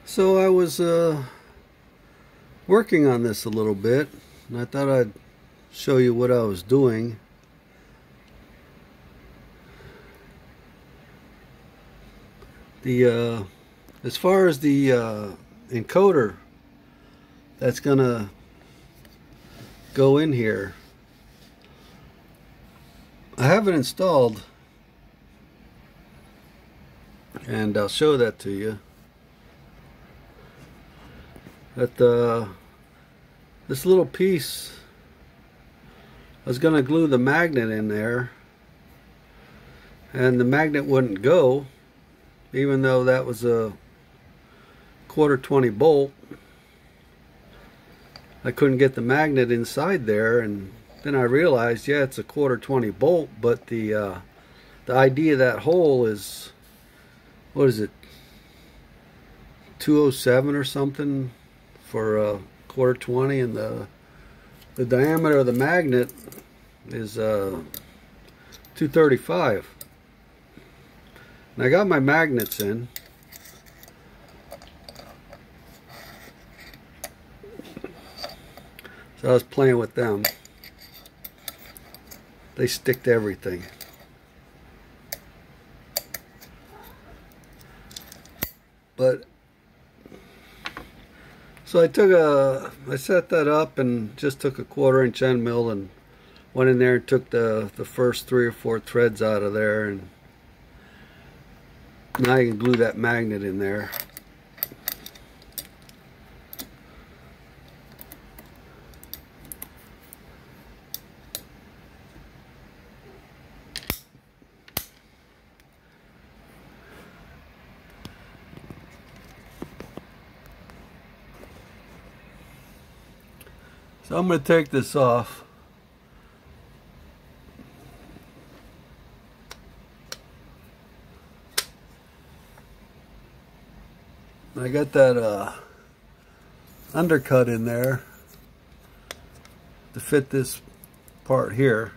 So I was working on this a little bit, and I thought I'd show you what I was doing. As far as the encoder that's gonna go in here, I have it installed, and I'll show that to you. That this little piece, I was gonna glue the magnet in there, and the magnet wouldn't go, even though that was a 1/4-20 bolt. I couldn't get the magnet inside there, and then I realized, yeah, it's a 1/4-20 bolt, but the idea of that hole is, what is it, 207 or something for a 1/4-20, and the diameter of the magnet is 235. And I got my magnets in. So I was playing with them. They stick to everything. But so I set that up and just took a 1/4-inch end mill and went in there and took the first 3 or 4 threads out of there, and now you can glue that magnet in there. So I'm going to take this off. I got that undercut in there to fit this part here.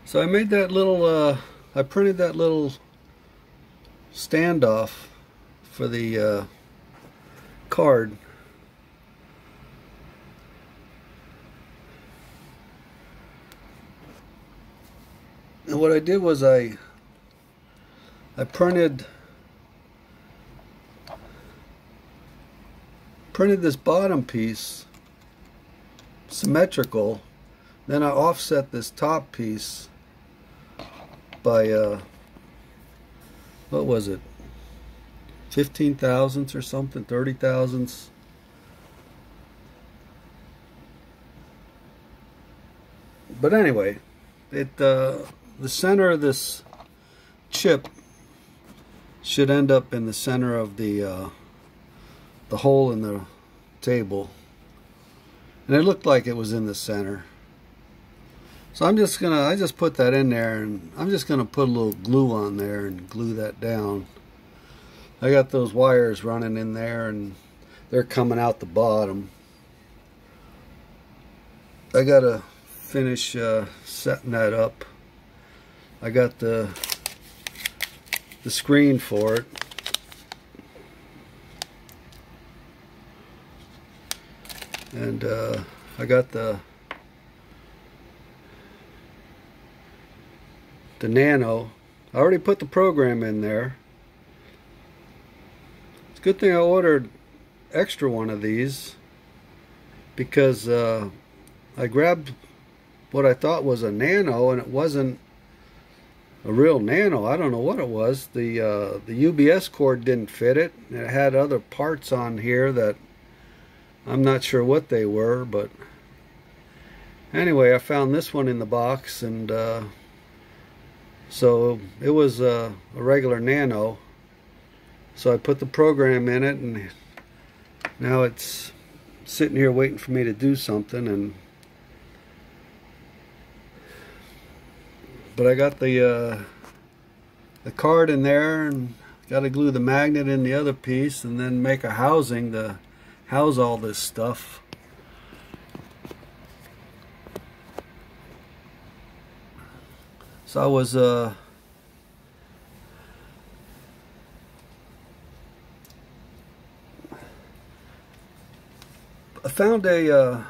So I made that little, I printed that little standoff for the card. And what I did was I printed this bottom piece symmetrical, then I offset this top piece by what was it, 15 thousandths or something, 30 thousandths. But anyway, the center of this chip should end up in the center of the hole in the table, and it looked like it was in the center. So I just put that in there, and I'm just gonna put a little glue on there and glue that down. I got those wires running in there, and they're coming out the bottom. I gotta finish setting that up. I got the screen for it. And I got the nano. I already put the program in there. It's a good thing I ordered extra one of these, because I grabbed what I thought was a nano, and it wasn't a real nano. I don't know what it was. The UBS cord didn't fit it. It had other parts on here that I'm not sure what they were, but anyway, I found this one in the box, and so it was a regular nano. So I put the program in it, and now it's sitting here waiting for me to do something. But I got the card in there, and got to glue the magnet in the other piece and then make a housing to house all this stuff. So I was I found a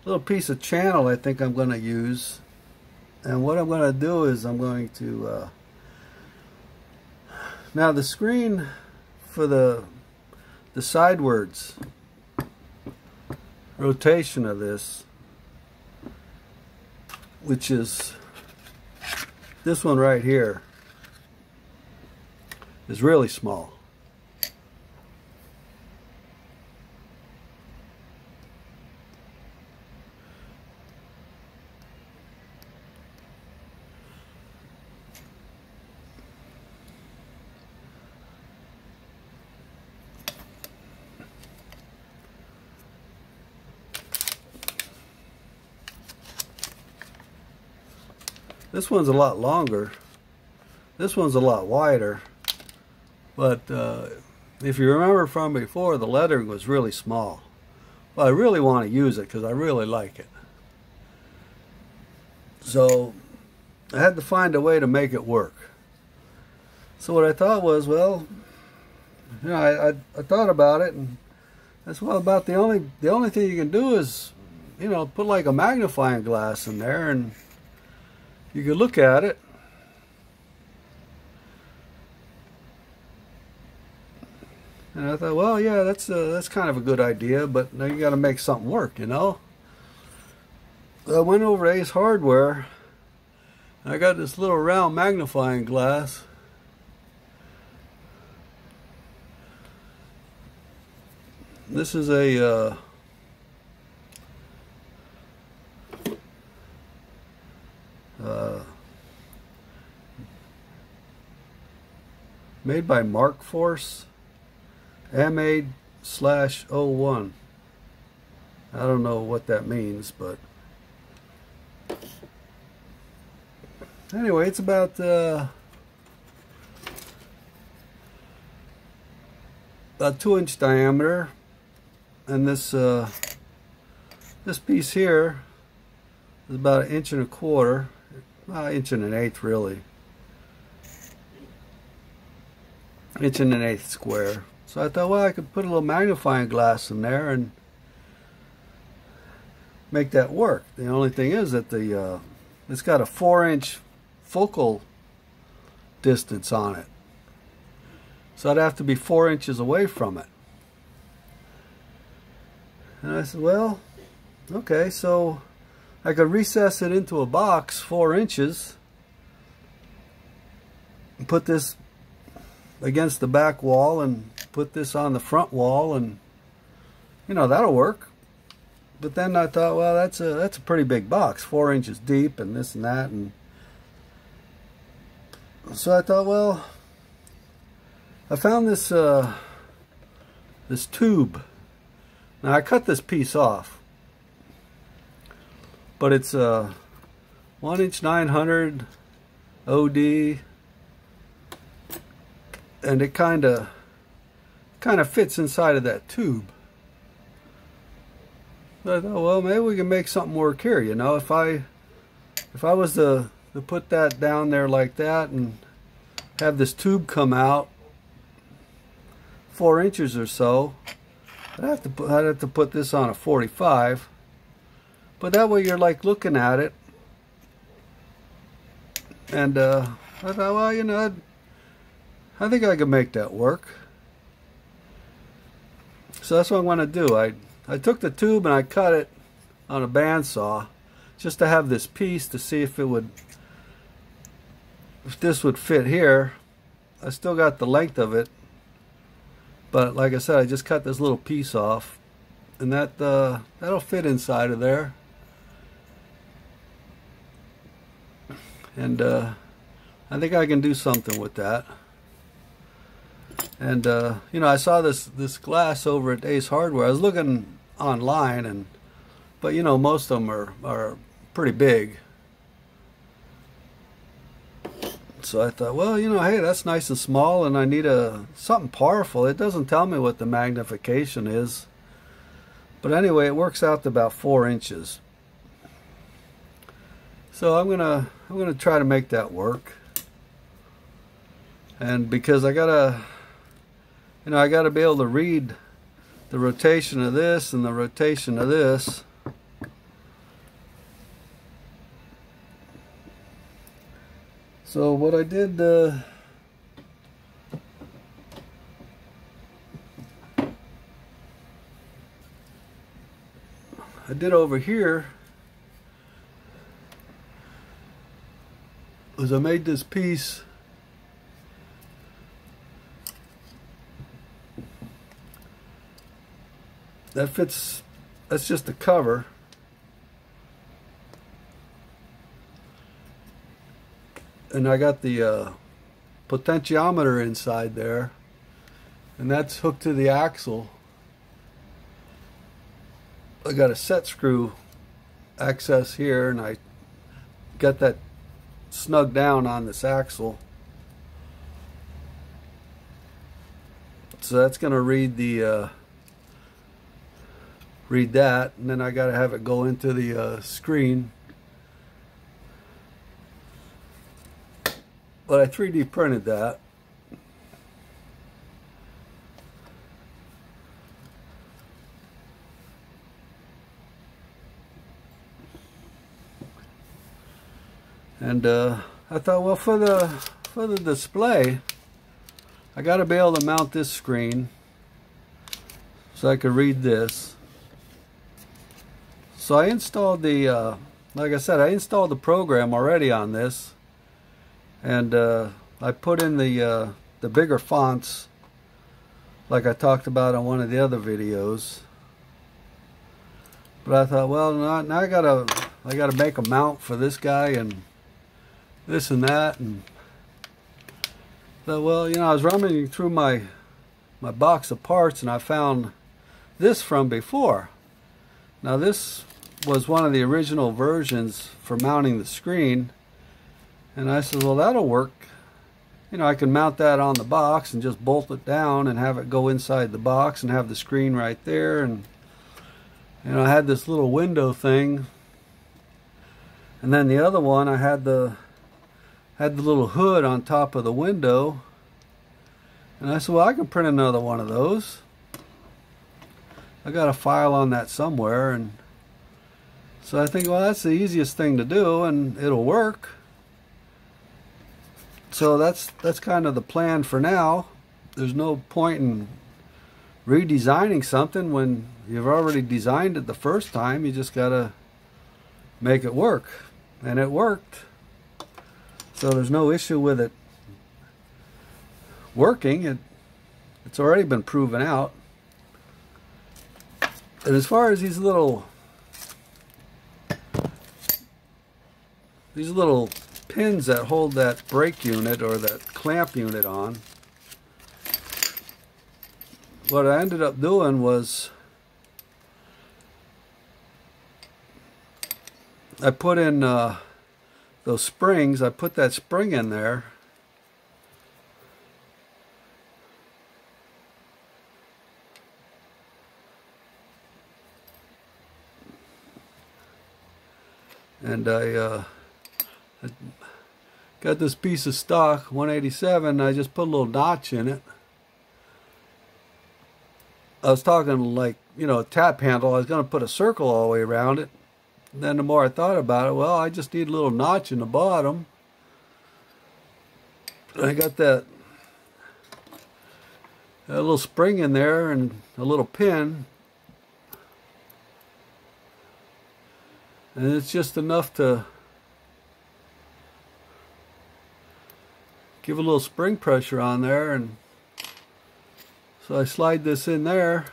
little piece of channel I think I'm going to use, and what I'm going to do is I'm going to now the screen for the sidewards rotation of this, which is this one right here, is really small. This one's a lot longer. This one's a lot wider. But if you remember from before, the lettering was really small. Well, I really want to use it because I really like it. So I had to find a way to make it work. So what I thought was, well, you know, I thought about it, and that's well, about the only thing you can do is, you know, put like a magnifying glass in there, and you can look at it. And I thought, well, yeah, that's kind of a good idea, but now you got to make something work, you know. So I went over to Ace Hardware. I got this little round magnifying glass. This is a made by Mark Force M8/01. I don't know what that means, but anyway, it's about 2-inch diameter, and this piece here is about 1.25 inches, 1.125 really, 1.125 square. So I thought, well, I could put a little magnifying glass in there and make that work. The only thing is that it's got a 4-inch focal distance on it, so I'd have to be 4 inches away from it. And I said, well, okay, so I could recess it into a box 4 inches and put this against the back wall and put this on the front wall, and you know, that'll work. But then I thought, well, that's a pretty big box, 4 inches deep, and this and that, and so I thought, well, I found this this tube. Now I cut this piece off, but it's 1'9" OD, and it kind of fits inside of that tube. So I thought, well, maybe we can make something work here. You know, if I was to put that down there like that and have this tube come out 4 inches or so, I'd have to put this on a 45. But that way you're like looking at it, and I thought, well, you know, I think I could make that work. So that's what I'm going to do. I took the tube and I cut it on a bandsaw just to have this piece to see if this would fit here. I still got the length of it, but like I said, I just cut this little piece off, and that'll fit inside of there. And I think I can do something with that. And you know, I saw this glass over at Ace Hardware. I was looking online, but you know, most of them are pretty big. So I thought, well, you know, hey, that's nice and small, and I need something powerful. It doesn't tell me what the magnification is. But anyway, it works out to about 4 inches. So I'm gonna try to make that work. And because I gotta be able to read the rotation of this and the rotation of this. So what I did, over here was I made this piece that fits. That's just the cover. And I got the potentiometer inside there, and that's hooked to the axle. I got a set screw access here, and I got that snug down on this axle. So that's going to read that, and then I got to have it go into the screen. But I 3D printed that. And I thought, well, for the display, I got to be able to mount this screen so I could read this. So I installed the, like I said, I installed the program already on this, and I put in the bigger fonts, like I talked about on one of the other videos. But I thought, well, now I gotta make a mount for this guy and this and that, and so, well, you know, I was rummaging through my box of parts, and I found this from before. Now this was one of the original versions for mounting the screen, and I said, well, that'll work. You know, I can mount that on the box and just bolt it down and have it go inside the box and have the screen right there. And you know, I had this little window thing, and then the other one I had the little hood on top of the window, and I said, well, I can print another one of those. I got a file on that somewhere, and so I think, well, that's the easiest thing to do, and it'll work. So that's kind of the plan for now. There's no point in redesigning something when you've already designed it the first time. You just gotta make it work, and it worked. So there's no issue with it working. It's already been proven out. And as far as these little pins that hold that brake unit or that clamp unit on, what I ended up doing was I put in those springs. I put that spring in there, and I got this piece of stock 187. I just put a little notch in it. I was talking like, you know, a tap handle. I was going to put a circle all the way around it. And then the more I thought about it, well, I just need a little notch in the bottom. I got that a little spring in there and a little pin. And it's just enough to give a little spring pressure on there, and so I slide this in there.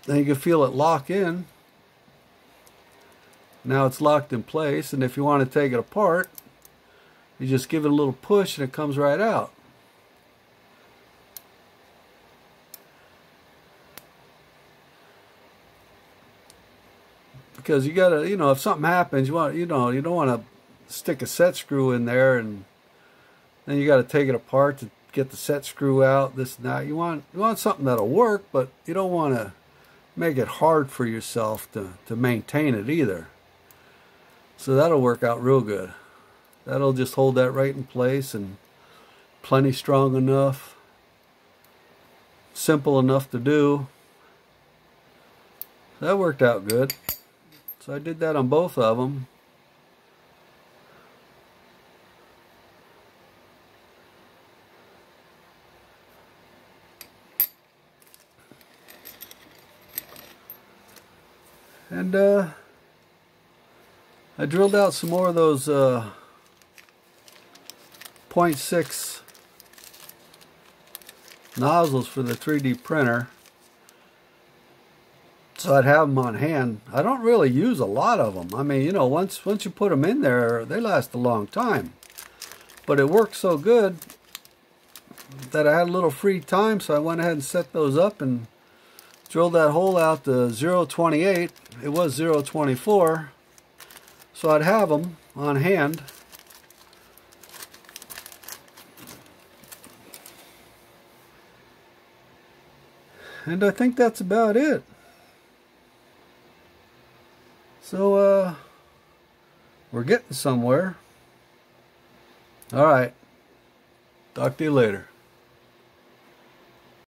Then you can feel it lock in. Now it's locked in place, and if you want to take it apart, you just give it a little push and it comes right out. Because you gotta, you know, if something happens, you don't want to stick a set screw in there, and then you got to take it apart to get the set screw out, this and that. You want something that'll work, but you don't want to make it hard for yourself to maintain it either. So that'll work out real good. That'll just hold that right in place, and plenty strong enough, simple enough to do. That worked out good. So I did that on both of them. And I drilled out some more of those 0.6 nozzles for the 3D printer, so I'd have them on hand. I don't really use a lot of them. I mean, you know, once you put them in there, they last a long time. But it worked so good that I had a little free time, so I went ahead and set those up and drilled that hole out to 0.28. It was 0.24, so I'd have them on hand. And I think that's about it. So, we're getting somewhere. All right. Talk to you later.